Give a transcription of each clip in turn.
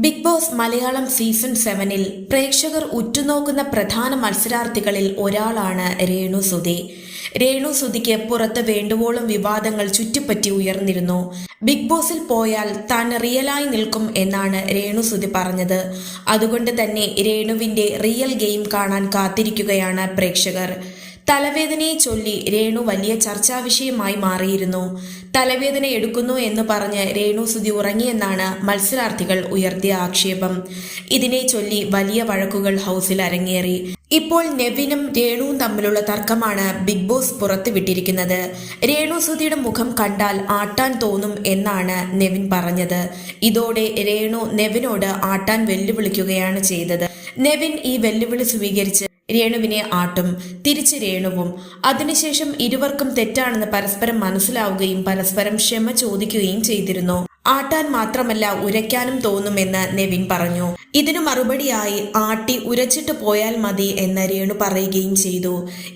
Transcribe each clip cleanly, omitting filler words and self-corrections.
Big boss Malayalam season 7-ൽ പ്രേക്ഷകർ ഉറ്റുനോക്കുന്ന പ്രധാന മത്സരാർത്ഥികളിൽ ഒരാളാണ് രേണുസുതി. രേണുസുതിക്ക് പുറത്ത് വേണ്ടുവോളം വിവാദങ്ങൾ ചുറ്റിപ്പറ്റി ഉയർന്നിരുന്നു. ബിഗ് ബോസിൽ പോയാൽ താൻ റിയലായി നിൽക്കും എന്നാണ് രേണുസുതി പറഞ്ഞത്. അതുകൊണ്ട് തന്നെ രേണുവിന്റെ റിയൽ ഗെയിം കാണാൻ കാത്തിരിക്കുകയാണ് പ്രേക്ഷകർ. തലവേദനയെ ചൊല്ലി രേണു വലിയ ചർച്ചാ വിഷയമായി മാറിയിരുന്നു. തലവേദന എടുക്കുന്നു എന്ന് പറഞ്ഞ് രേണുസുതി ഉറങ്ങിയെന്നാണ് മത്സരാർത്ഥികൾ ഉയർത്തിയ ആക്ഷേപം. ഇതിനെ ചൊല്ലി വലിയ വഴക്കുകൾ ഹൗസിൽ അരങ്ങേറി. ഇപ്പോൾ നെവിനും രേണുവും തമ്മിലുള്ള തർക്കമാണ് ബിഗ് ബോസ് പുറത്തുവിട്ടിരിക്കുന്നത്. രേണുസുതിയുടെ മുഖം കണ്ടാൽ ആട്ടാൻ തോന്നും എന്നാണ് നെവിൻ പറഞ്ഞത്. ഇതോടെ രേണു നെവിനോട് ആട്ടാൻ വെല്ലുവിളിക്കുകയാണ് ചെയ്തത്. നെവിൻ ഈ വെല്ലുവിളി സ്വീകരിച്ച് രേണുവിനെ ആട്ടും, തിരിച്ച് രേണുവും. അതിനുശേഷം ഇരുവർക്കും തെറ്റാണെന്ന് പരസ്പരം മനസ്സിലാവുകയും പരസ്പരം ക്ഷമ ചോദിക്കുകയും ചെയ്തിരുന്നു. ആട്ടാൻ മാത്രമല്ല ഉരയ്ക്കാനും തോന്നുമെന്ന് നെവിൻ പറഞ്ഞു. ഇതിനു മറുപടിയായി ആട്ടി ഉരച്ചിട്ട് പോയാൽ മതി എന്ന് രേണു പറയുകയും ചെയ്തു.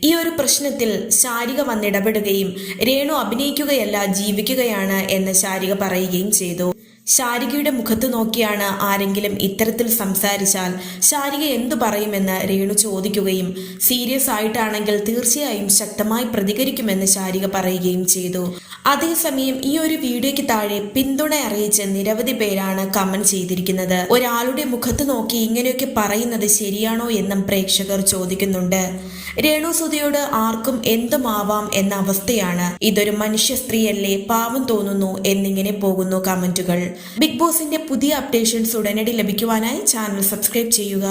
ഈ ഒരു പ്രശ്നത്തിൽ ശാരിക വന്നിടപെടുകയും രേണു അഭിനയിക്കുകയല്ല ജീവിക്കുകയാണ് എന്ന് ശാരിക പറയുകയും ചെയ്തു. ശാരികയുടെ മുഖത്ത് നോക്കിയാണ് ആരെങ്കിലും ഇത്തരത്തിൽ സംസാരിച്ചാൽ ശാരിക എന്തു പറയുമെന്ന് രേണു ചോദിക്കുകയും സീരിയസ് ആയിട്ടാണെങ്കിൽ തീർച്ചയായും ശക്തമായി പ്രതികരിക്കുമെന്ന് ശാരിക പറയുകയും ചെയ്തു. അതേസമയം ഈ ഒരു വീഡിയോയ്ക്ക് താഴെ പിന്തുണ അറിയിച്ച് നിരവധി പേരാണ് കമന്റ് ചെയ്തിരിക്കുന്നത്. ഒരാളുടെ മുഖത്ത് നോക്കി ഇങ്ങനെയൊക്കെ പറയുന്നത് ശരിയാണോ എന്നും പ്രേക്ഷകർ ചോദിക്കുന്നുണ്ട്. രേണുസുതിയോട് ആർക്കും എന്തുമാവാം എന്ന അവസ്ഥയാണ്. ഇതൊരു മനുഷ്യ സ്ത്രീയല്ലേ, പാവം തോന്നുന്നു എന്നിങ്ങനെ പോകുന്നു കമന്റുകൾ. ബിഗ് ബോസിന്റെ പുതിയ അപ്ഡേഷൻസ് ഉടനടി ലഭിക്കുവാനായി ചാനൽ സബ്സ്ക്രൈബ് ചെയ്യുക.